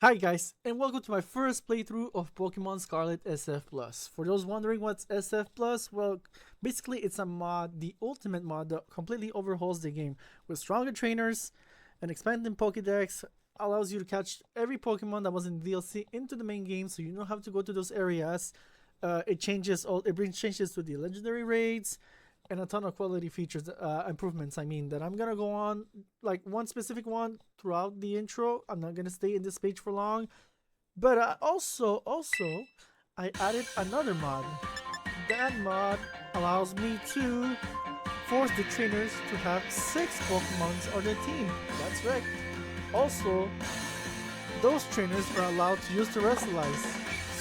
Hi guys, and welcome to my first playthrough of Pokemon Scarlet SF+. For those wondering what's SF+, well, basically it's a mod, the ultimate mod that completely overhauls the game. With stronger trainers, an expanded Pokédex, allows you to catch every Pokemon that was in DLC into the main game, so you don't have to go to those areas. It brings changes to the legendary raids, and a ton of quality features, improvements. I mean, that I'm gonna go on like one specific one throughout the intro. I'm not gonna stay in this page for long, but also I added another mod. That mod allows me to force the trainers to have 6 Pokemons on the team. That's right. Also, those trainers are allowed to use Terrestrialize.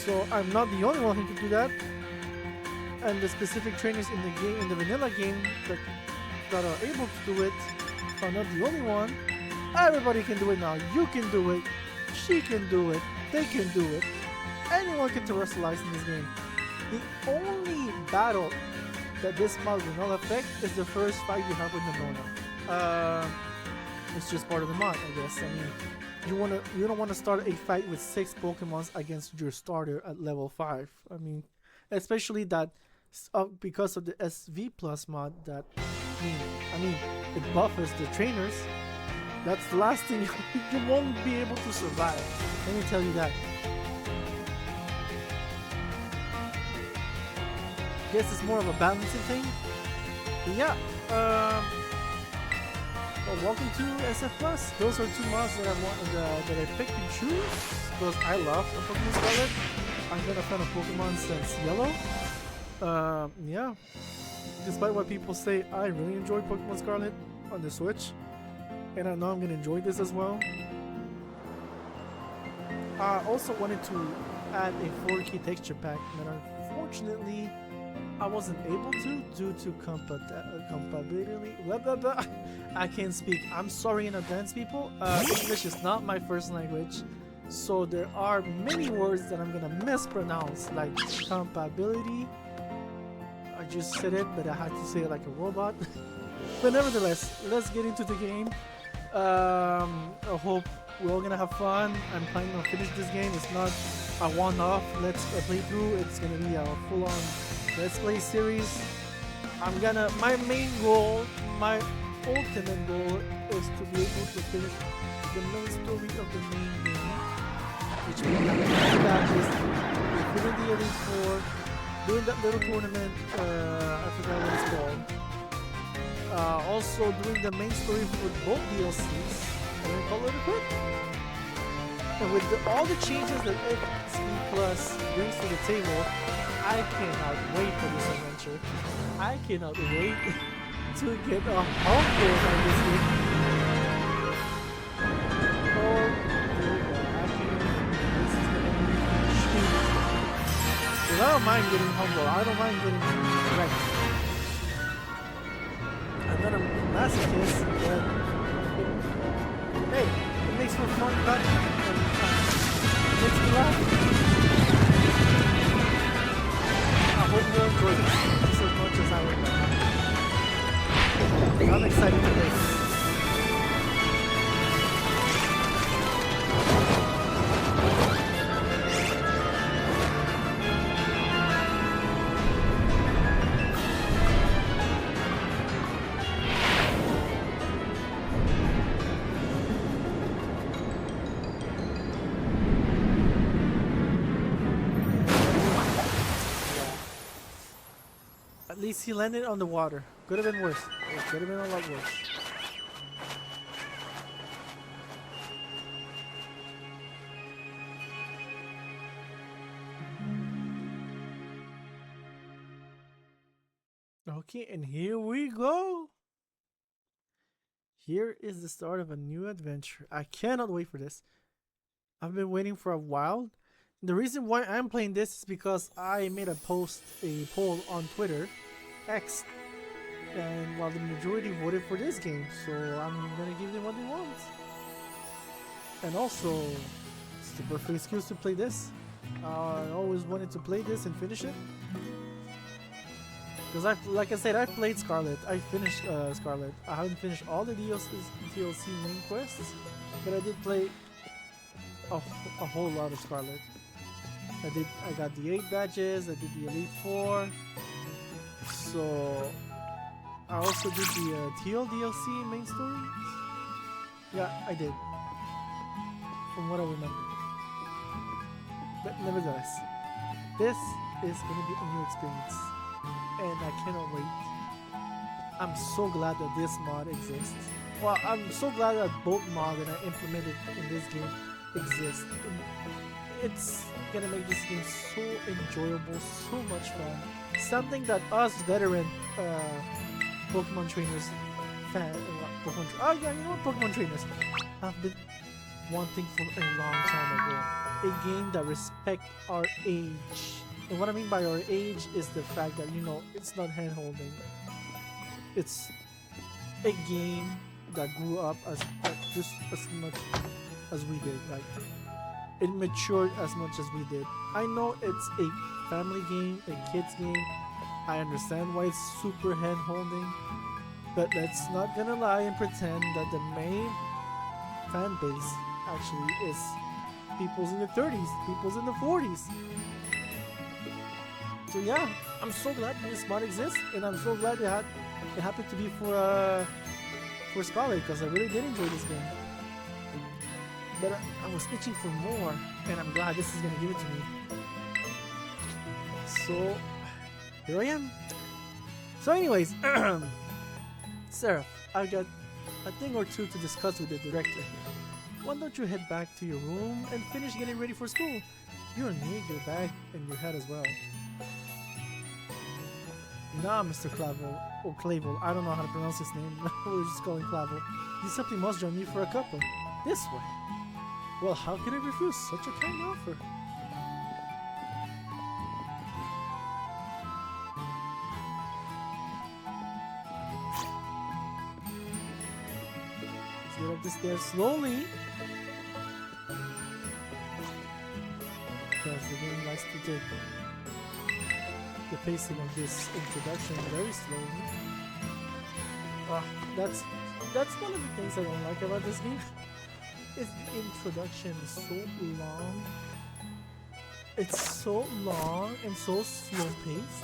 So I'm not the only one who can do that, and the specific trainers in the game, in the vanilla game, that are able to do it are not the only one. Everybody can do it now. You can do it. She can do it. They can do it. Anyone can terrestrialize in this game. The only battle that this mod will not affect is the first fight you have with Nemona. It's just part of the mod, I guess. I mean, you don't wanna start a fight with 6 Pokemons against your starter at level 5. I mean, especially that because of the SV Plus mod that it buffers the trainers. That's the last thing you won't be able to survive. Let me tell you that. Guess it's more of a balancing thing. But yeah, well, welcome to SF Plus. Those are 2 mods that I picked and choose because I love Pokemon Scarlet. I've been a fan of Pokemon since Yellow. Yeah. Despite what people say, I really enjoy Pokemon Scarlet on the Switch, and I know I'm gonna enjoy this as well. I also wanted to add a 4K texture pack, but unfortunately, I wasn't able to due to compatibility. Blah, blah, blah. I can't speak. I'm sorry in advance, people. English is not my first language. So there are many words that I'm gonna mispronounce, like compatibility. I just said it, but I had to say it like a robot. But nevertheless, let's get into the game. I hope we're all gonna have fun. I'm planning on finish this game. It's not a one-off let's play through. It's gonna be a full-on let's play series. My main goal, my ultimate goal, is to be able to finish the main story of the main game, which we have matches, winning the Elite Four, doing that little tournament, I forgot what it's called. Also doing the main story with both DLCs, and then call it a quit. And with all the changes that XP Plus brings to the table, I cannot wait for this adventure. I cannot wait to get a humble on this game. I don't mind getting humble. I don't mind getting wrecked. I'm not a masochist, but hey, it makes for fun fun and it makes me laugh. I hope you enjoy this just as much as I will. I'm excited to play. At least he landed on the water. Could have been worse. It could have been a lot worse. Okay, and here we go. Here is the start of a new adventure. I cannot wait for this. I've been waiting for a while. The reason why I'm playing this is because I made a poll on Twitter, X, and while the majority voted for this game, so I'm gonna give them what they want. And also, it's the perfect excuse to play this. I always wanted to play this and finish it. Because like I said, I played Scarlet. I finished Scarlet. I haven't finished all the DLC main quests, but I did play a whole lot of Scarlet. I got the 8 badges, I did the Elite 4. So I also did the Teal DLC main story. Yeah, I did. From what I remember. But nevertheless, this is gonna be a new experience. And I cannot wait. I'm so glad that this mod exists. Well, I'm so glad that both mods that I implemented in this game exist. It's gonna make this game so enjoyable, so much fun. Something that us veteran Pokemon trainers oh yeah, you know what, Pokemon trainers have been wanting for a long time ago. A game that respects our age. And what I mean by our age is the fact that, you know, it's not hand-holding. It's a game that grew up as just as much as we did. Like, it matured as much as we did. I know it's a family game, a kids game. I understand why it's super hand-holding, but let's not gonna lie and pretend that the main fan base actually is people's in the 30s, people's in the 40s. So yeah, I'm so glad this mod exists, and I'm so glad it happened to be for Scarlet, because I really did enjoy this game. But I was itching for more, and I'm glad this is gonna give it to me. So here I am. So anyways, Seraph, I got a thing or two to discuss with the director here. Why don't you head back to your room and finish getting ready for school? You'll need your bag and your hat as well. Nah, Mr. Clavel, or Clavel, I don't know how to pronounce his name. We'll just call him Clavel. You simply must join me for a cuppa. This way. Well, how can I refuse such a kind offer? Let's get up the stairs slowly. Because the game likes to take the pacing of this introduction very slowly. That's one of the things I don't like about this game. Is the introduction is so long. It's so long and so slow paced.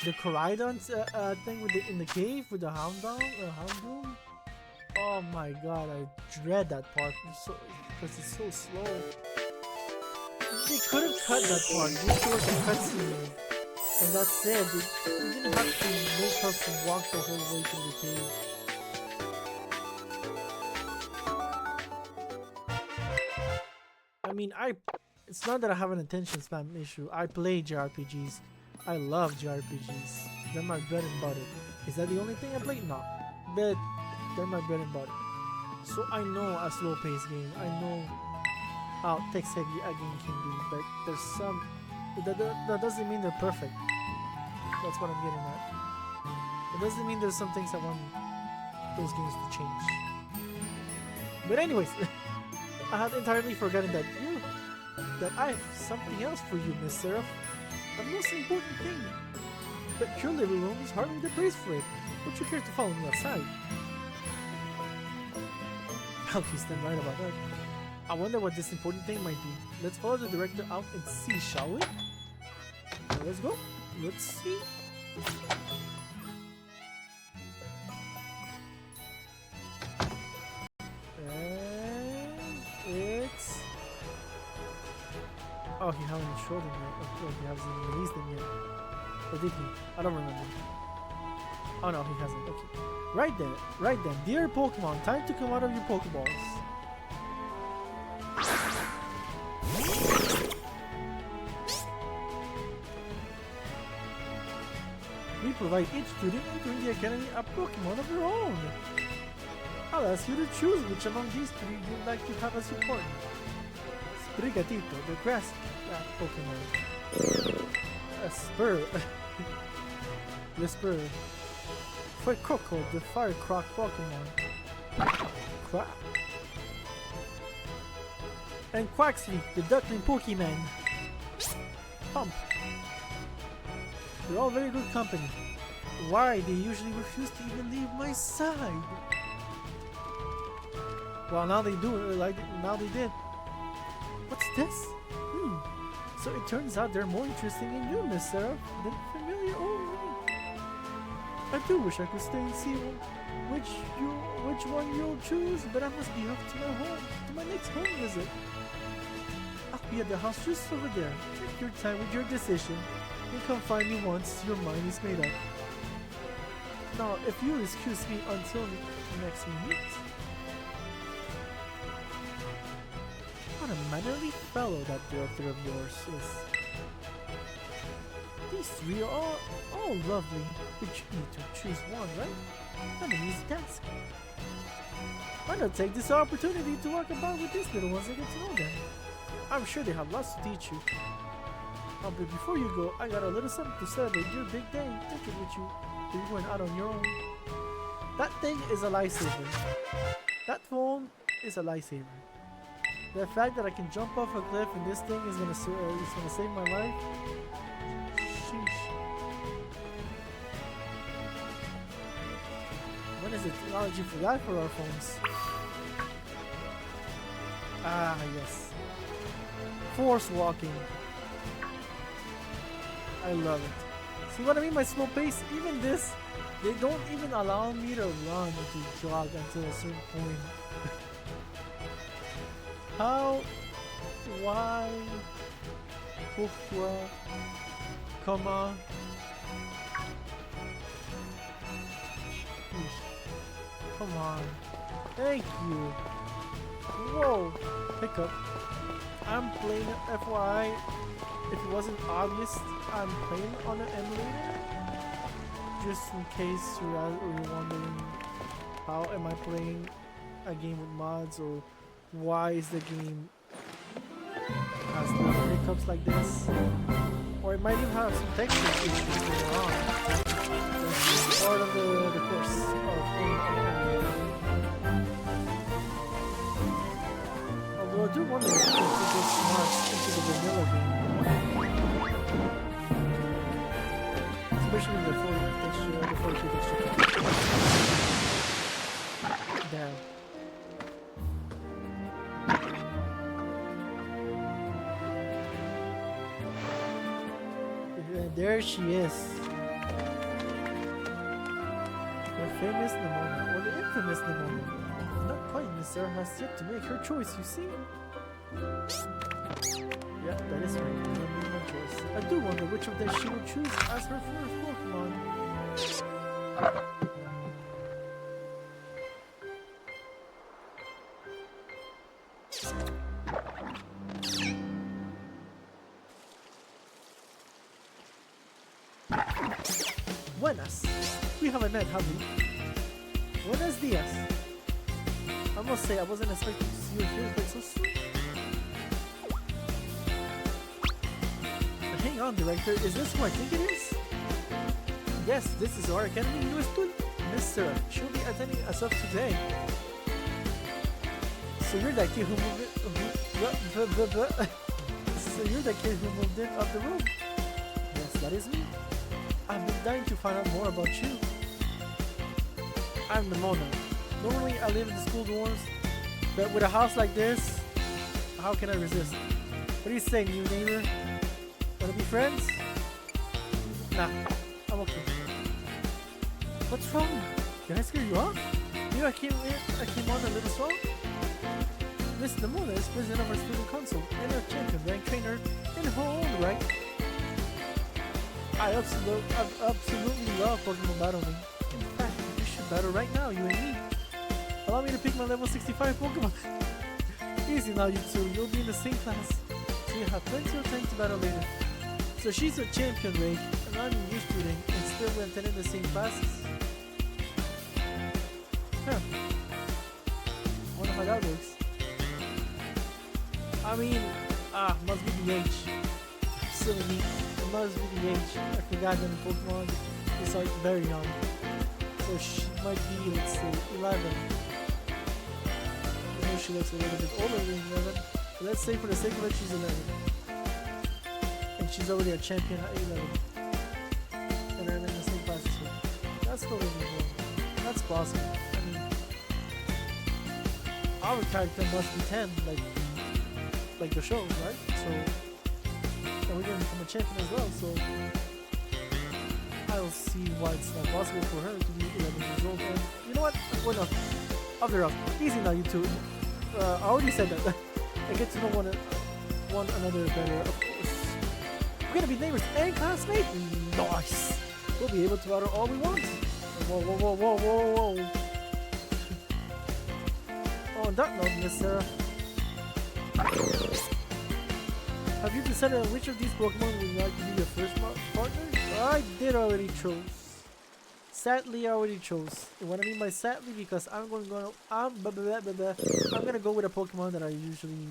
The Koraidon thing with in the cave with the Houndoom. Oh my god, I dread that part because it's so slow. They could have cut that part, just show us a cutscene. And that's it. They didn't have to make us walk the whole way to the cave. I mean, it's not that I have an attention span issue. I play JRPGs. I love JRPGs. They're my bread and butter. Is that the only thing I play? No. But they're my bread and butter. So I know a slow paced game. I know how text heavy a game can be. But there's some... That doesn't mean they're perfect. That's what I'm getting at. It doesn't mean there's some things I want those games to change. But anyways, I had entirely forgotten that I have something else for you, Miss Seraph. The most important thing. But your living room is hardly the place for it. Would you care to follow me outside? Okay, stand right about that. I wonder what this important thing might be. Let's follow the director out and see, shall we? So let's go. Let's see. And it's... Oh, he hasn't showed him yet. Oh, he hasn't released him yet. Or did he? I don't remember. Oh no, he hasn't. Okay. Right then. Dear Pokemon, time to come out of your Pokeballs. We provide each student entering the academy a Pokemon of their own. I'll ask you to choose which among these three you'd like to have as your partner. Sprigatito, the grass Pokemon. A Spur. The Spur. Fuecoco, the fire croc Pokemon. And Quaxly, the duckling Pokemon. Pump. They're all very good company. Why they usually refuse to even leave my side? Well, now they do. Now they did. What's this? So it turns out they're more interesting in you, Miss Sarah, than familiar old me. I do wish I could stay and see which one you'll choose, but I must be off to my next home visit. I'll be at the house just over there. Take your time with your decision, and come find me once your mind is made up. Now, if you'll excuse me until next we meet. What a mannerly fellow that director of yours is. These three are all lovely, but you need to choose one, right? Not an easy task. Why not take this opportunity to walk about with these little ones and get to know them? I'm sure they have lots to teach you. Oh, but before you go, I got a little something to celebrate your big day. Take it with you. You're going out on your own. That thing is a lifesaver. That phone is a lifesaver. The fact that I can jump off a cliff and this thing is gonna save my life. Sheesh. When is the technology for that for our phones? Ah, yes. Force walking. I love it. See what I mean by slow pace? Even this, they don't even allow me to run or to jog until a certain point. How? Why? Pourquoi? Comment? Come on. Thank you. Whoa. Hiccup. I'm playing FYI. If it wasn't obvious, I'm playing on an emulator. Just in case you're wondering how am I playing a game with mods, or why is the game has little hiccups like this, or it might even have some texture issues going on. It's part of the course of playing on an emulator. Although I do wonder if you can put this mods into the vanilla game. Especially the 4K texture. Damn. There she is. The famous Nimona, or the infamous Nimona. Not quite, Miss Sarah has yet to make her choice, you see? Yeah, that is right. My choice. I do wonder which of them she will choose as her first Pokemon. Buenas. We haven't met, have we? Buenos dias. I must say, I wasn't expecting to see you here quite so soon. Hang on, Director, is this who I think it is? Yes, this is our Academy in School. Miss Sarah, she'll be attending us up today. So you're that kid who moved it. So you're the kid who moved in up the road. Yes, that is me. I've been dying to find out more about you. I'm Nimona. Normally I live in the school dorms, but with a house like this, how can I resist? What do you say, new neighbor? Wanna be friends? Nah, I'm okay. What's wrong? Did I scare you off? Maybe I came on a little strong? Miss Nimona is president of our student council and our champion rank trainer in her own right. I absolutely love Pokemon battling. In fact, we should battle right now, you and me. Allow me to pick my level 65 Pokemon. Easy now, you two. You'll be in the same class, so you have plenty of time to battle later. So she's a champion rank, and I'm a new student, and still we're attending the same classes. Huh. Wonder how that works. I mean, must be the age. Silly me. It must be the age. I forgot that in Pokemon is like very young. So she might be, let's say, 11. I know she looks a little bit older than 11. But let's say for the sake of it, she's 11. And she's already a champion at 11. And they're in the same class as well. That's totally normal. That's possible. I mean, our character must be 10. Like, like the show, right? So, and we're gonna become a champion as well. So, I don't see why it's not possible for her to be 11 years old. And you know what? Well, no, Overhaul, easy now, you two. I already said that. I get to know one another better, of course. We're gonna be neighbors and classmates. Nice. We'll be able to battle all we want. Whoa, whoa, whoa, whoa, whoa, whoa. Oh, on that note, Miss Sarah, have you decided on which of these Pokemon would you like to be your first partner? I did already chose. Sadly, I already chose. And what I mean by sadly, because I'm gonna go with a Pokemon that I usually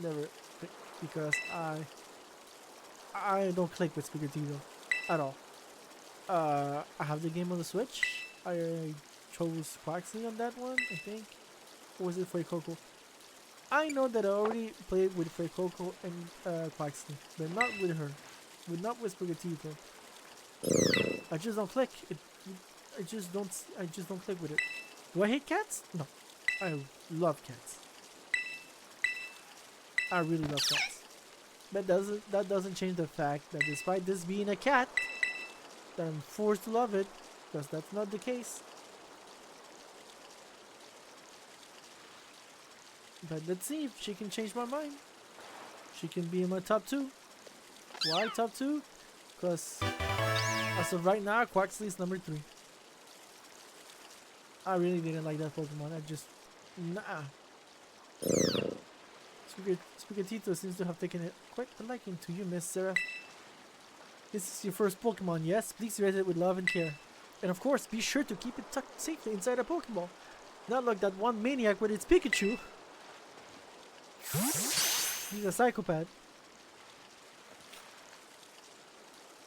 never pick because I don't click with Sprigatito at all. I have the game on the Switch. I chose Quaxley on that one, I think. Or was it Fuecoco? I know that I already played with Fuecoco and Quaxley, but not with her. But not with Sprigatito. I just don't click. I just don't click with it. Do I hate cats? No. I love cats. I really love cats. But that doesn't change the fact that despite this being a cat, that I'm forced to love it, because that's not the case. But let's see if she can change my mind. She can be in my top 2. Why top 2? Because as of right now, Quaxley is number 3. I really didn't like that Pokemon. I just... Nah. Sprigatito seems to have taken quite a liking to you, Miss Sarah. This is your first Pokemon, yes? Please raise it with love and care. And of course, be sure to keep it tucked safely inside a Pokeball. Not like that one maniac with its Pikachu. He's a psychopath.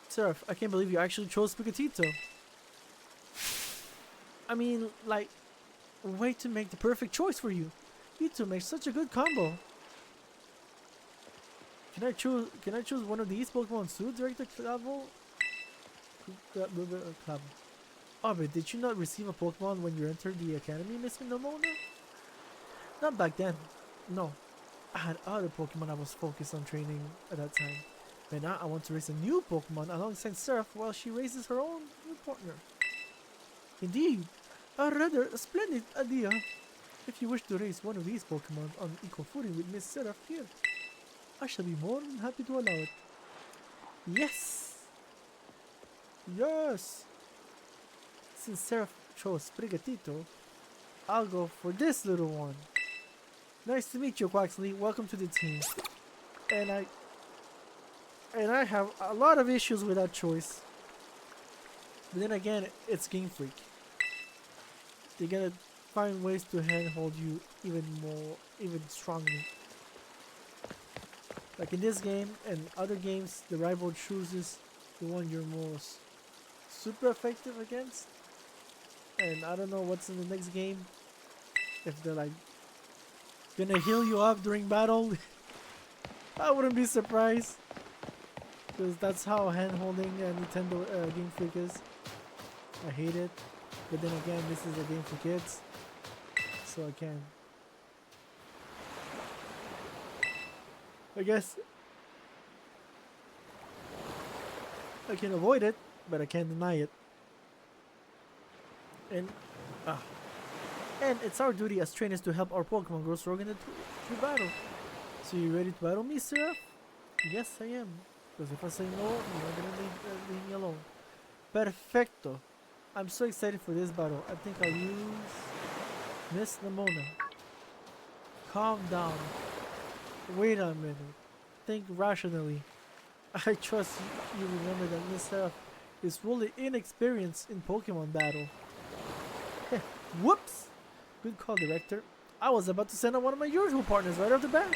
Seraph, I can't believe you actually chose Sprigatito. I mean, like, way to make the perfect choice for you. You two make such a good combo. Can I choose one of these Pokemon too, Director Clavel? Oh, but did you not receive a Pokemon when you entered the academy, Miss Nomona? Not back then. No. I had other Pokemon I was focused on training at that time. But now I want to raise a new Pokemon alongside Seraph while she raises her own new partner. Indeed, a rather splendid idea. If you wish to raise one of these Pokemon on equal footing with Miss Seraph here, I shall be more than happy to allow it. Yes! Yes! Since Seraph chose Sprigatito, I'll go for this little one. Nice to meet you, Quaxley. Welcome to the team. And I have a lot of issues with that choice. But then again, it's Game Freak. They gotta find ways to handhold you even strongly. Like in this game and other games, the rival chooses the one you're most super effective against. And I don't know what's in the next game. If they're like gonna heal you up during battle, I wouldn't be surprised. Because that's how hand-holding Nintendo Game Freak is. I hate it. But then again, this is a game for kids. So I can. I guess I can avoid it, but I can't deny it. And it's our duty as trainers to help our Pokemon grow strong in the true battle. So you ready to battle me, Seraph? Yes, I am. Because if I say no, you're not gonna leave me alone. Perfecto. I'm so excited for this battle. I think I'll use Miss Nomona. Calm down. Wait a minute. Think rationally. I trust you remember that Miss Seraph is fully inexperienced in Pokemon battle. Whoops! Good call, Director. I was about to send out one of my usual partners right off the bat.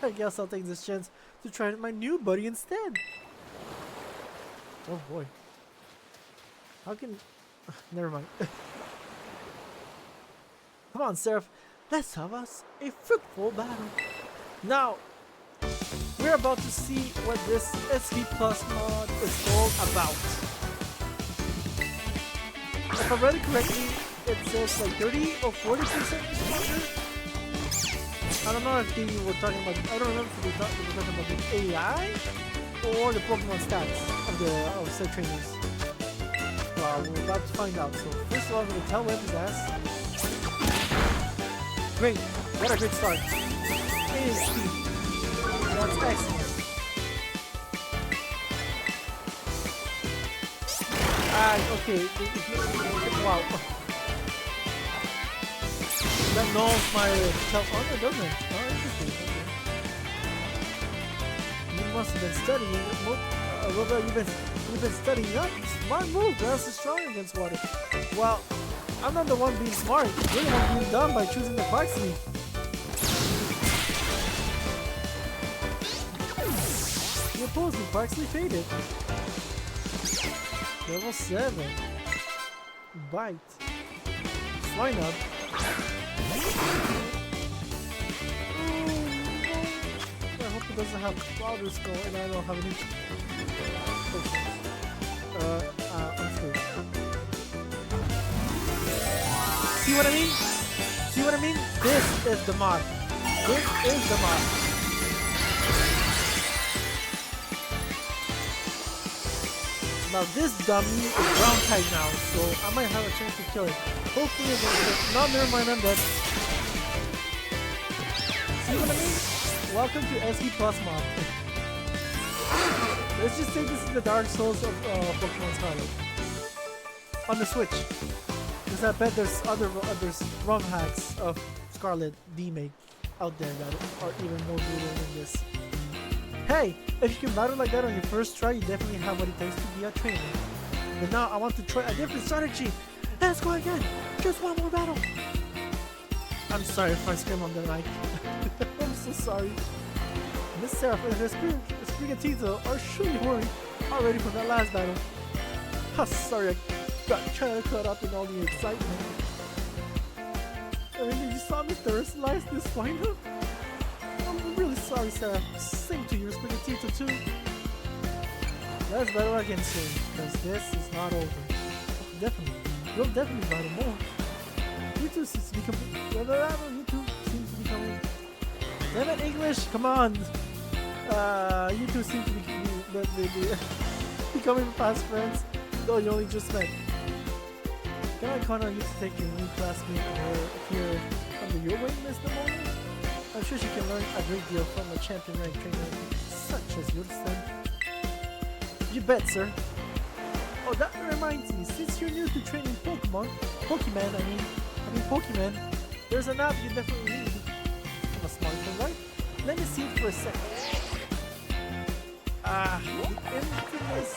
I guess I'll take this chance to try my new buddy instead. Oh boy. How can... Never mind. Come on, Seraph. Let's have us a fruitful battle. Now, we're about to see what this SV Plus mod is all about. If I read it correctly, it says like 30 or 40% responder. I don't know if they were talking about. I don't remember if they were talking about the AI or the Pokemon stats of said trainers. Well, we're about to find out. So first of all, I'm gonna tell him his ass. Great, what a great start. ASP. That's excellent. Okay. Wow. That knows my self. Oh, no, it doesn't. Oh, interesting. Okay. You must have been studying. You've been studying up. Smart move. Grass is strong against water. Well, I'm not the one being smart. You're the one being dumb by choosing the Quaxley. The opposing Quaxley faded. Level 7. Bite. Swine up. I hope it doesn't have Clouder Skull and I don't have any potions. I'm screwed. See what I mean? See what I mean? This is the mod. This is the mod. Now this dummy is ground type now, so I might have a chance to kill it. Hopefully it's gonna hit. No, never mind, I'm dead. See what I mean? Welcome to SP Plus mod. Let's just say this is the Dark Souls of Pokemon Scarlet. On the Switch. Because I bet there's there's ROM hacks of Scarlet remake out there that are even more brutal than this. Hey, if you can battle like that on your first try, you definitely have what it takes to be a trainer. But now I want to try a different strategy. Let's go again. Just one more battle. I'm sorry if I scream on the mic. I'm so sorry. Miss Seraph and her Sprigatito are surely worried already from that last battle. How sorry I got trying to cut up in all the excitement. I mean, you saw me thirst-slice this wind-up? I'm really sorry, Sarah. Same to your Sprigatito too. Let's battle again soon, because this is not over. Definitely. We'll definitely battle more. You two seems to be coming. Damn it, English! Come on! You two seem to be becoming fast friends, though you only just met. Can I count on you to take your new classmate here under your wing, Miss Nemona? I'm sure she can learn a great deal from a champion rank trainer such as yours then. You bet, sir. Oh, that reminds me, since you're new to training Pokemon, there's an app you definitely need. On a smartphone, right? Let me see it for a second. The infamous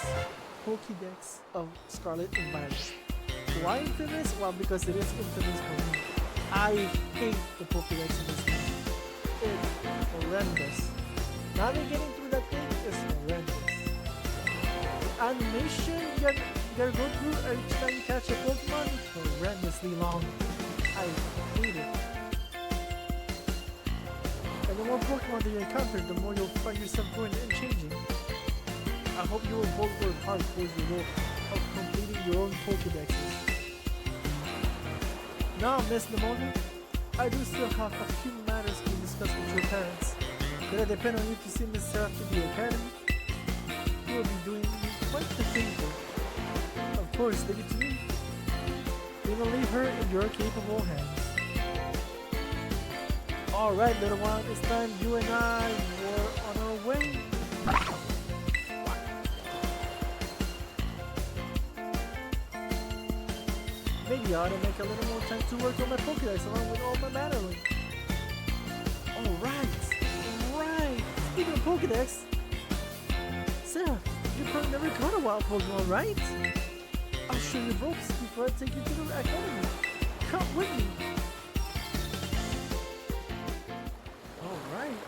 Pokédex of Scarlet and Violet. Why infamous? Well, because it is infamous for me. I hate the Pokédex in this game. It's horrendous. Navigating through that thing is horrendous. The animation you gotta go through each time you catch a Pokemon is horrendously long. I hate it. And the more Pokemon that you encounter, the more you'll find yourself growing and changing. I hope you will both work hard towards your goal of completing your own Pokédexes. Now, Miss Nemona, I do still have a few matters to discuss with your parents. Could I depend on you to see Miss Seraph to the academy? You will be doing me quite the favor. Of course, leave it to me. We will leave her in your capable hands. Alright, little one, it's time you and I were on our way. Maybe I ought to make a little more time to work on my Pokédex along with all my battling. Right. Speaking of Pokédex, Sarah, you probably never caught a wild Pokemon, right? I'll show you ropes before I take you to the academy. Come with me. Alright.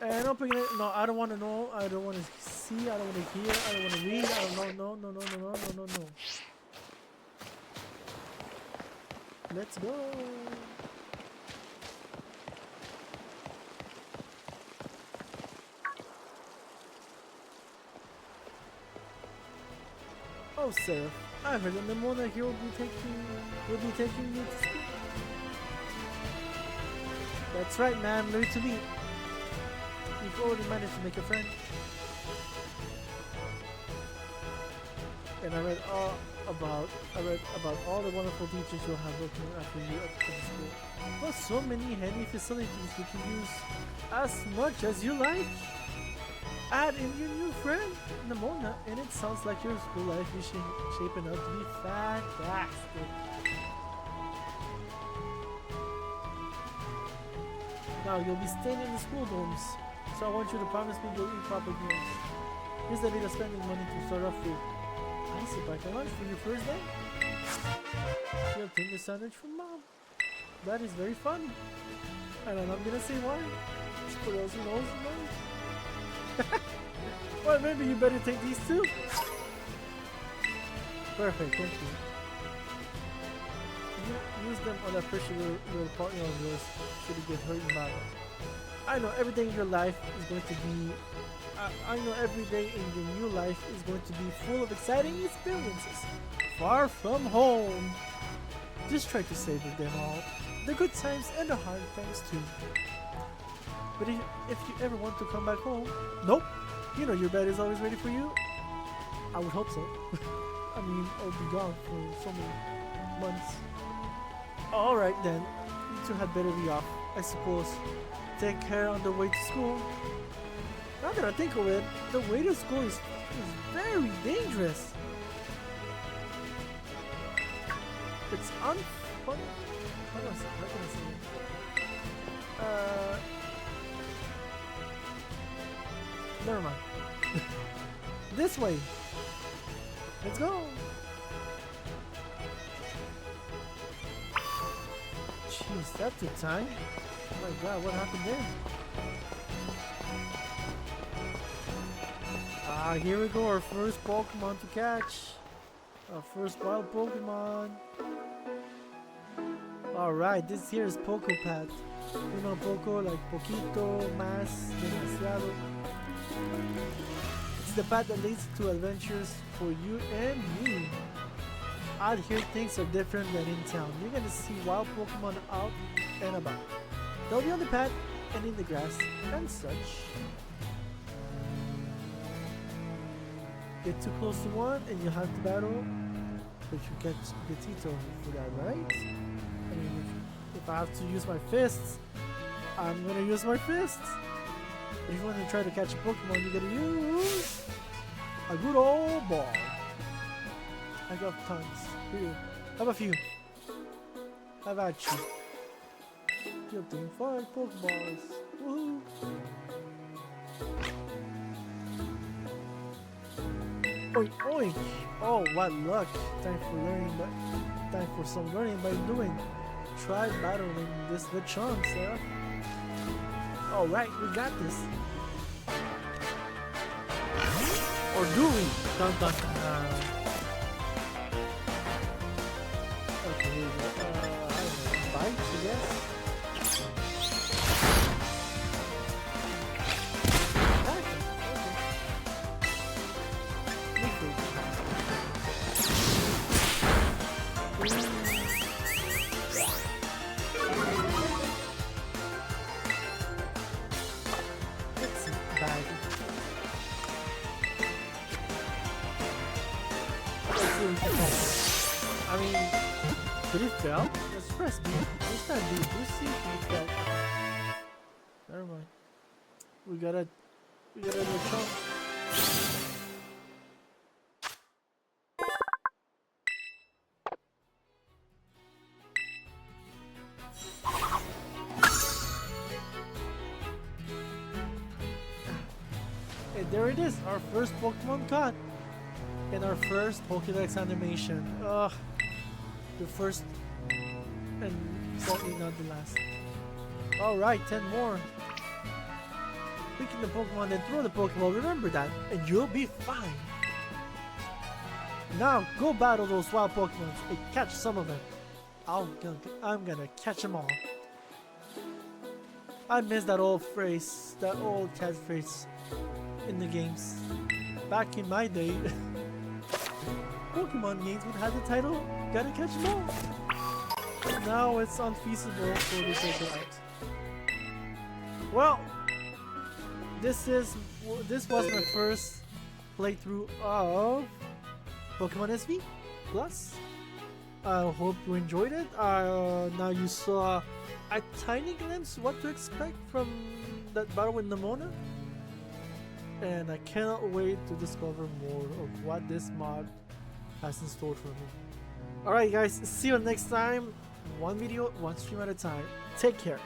And opening it. No, I don't want to know. I don't want to see. I don't want to hear. I don't want to read. I don't know. No. Let's go. Oh, Sarah, I heard that Nemona here will be taking you to school. That's right, man. Learn to meet. You've already managed to make a friend. And I read about all the wonderful teachers you'll have working after you at the school. Plus, so many handy facilities you can use as much as you like. Add in your new friend, Namona, and it sounds like your school life is shaping up to be fantastic. Now, you'll be staying in the school dorms, so I want you to promise me you'll eat proper meals. Here's the bit of spending money to start off with. I see back at lunch for your first day. You'll take the sandwich from mom. That is very fun. And I'm not gonna say why. For those who knows, well, maybe you better take these too. Perfect, thank you. Use them on that pressure your partner of yours should he get hurt in battle. I know everything in your life is going to be I know every day in your new life is going to be full of exciting experiences. Far from home. Just try to savor them all. The good times and the hard times too. But if you ever want to come back home, nope. You know your bed is always ready for you. I would hope so. I mean, I'll be gone for so many months. Alright then. You two had better be off, I suppose. Take care on the way to school. Now that I think of it, the way to school is very dangerous. It's unfunny. How can I say it? Never mind. This way. Let's go. Jeez, that took time. Oh my god, what happened there? Ah, here we go, our first Pokemon to catch. Our first wild Pokemon. Alright, this here is Pocopat. You know Poco, like Poquito, Más, Demasiado. It's the path that leads to adventures for you and me. Out here things are different than in town. You're gonna see wild Pokemon out and about. They'll be on the path and in the grass and such. Get too close to one and you have to battle, but you get Tito for that, right? I mean, if I have to use my fists, I'm gonna use my fists. But if you want to try to catch a Pokemon, you gotta use a good old ball. I got tons. Here, have a few. Have at you. You obtain 5 Pokeballs. Woohoo! Oink oink! Oh, what luck! Time for some learning by doing. Try battling this with chunks, Sarah. Alright, we got this. Or do we? Dun, dun, dun. Okay, here we go. I don't know. Bites, I guess? I mean, did it fail? Let's press B. Let's not B. Let's see if it fell. Never mind. We gotta do chunk. And there it is, our first Pokemon caught. And our first Pokédex animation. Ugh. The first and certainly not the last. Alright, 10 more. Picking the Pokemon and throw the Pokeball, remember that, and you'll be fine. Now, go battle those wild Pokemon and catch some of them. I'm gonna catch them all. I miss that old phrase, that old catchphrase in the games. Back in my day, Pokemon games would have the title, Gotta Catch 'em All. Now it's unfeasible for the take it out. Well, this was my first playthrough of Pokemon SV Plus. I hope you enjoyed it. Now you saw a tiny glimpse what to expect from that battle with Nemona, and I cannot wait to discover more of what this mod has in store for me. Alright guys, see you next time. One video, one stream at a time. Take care.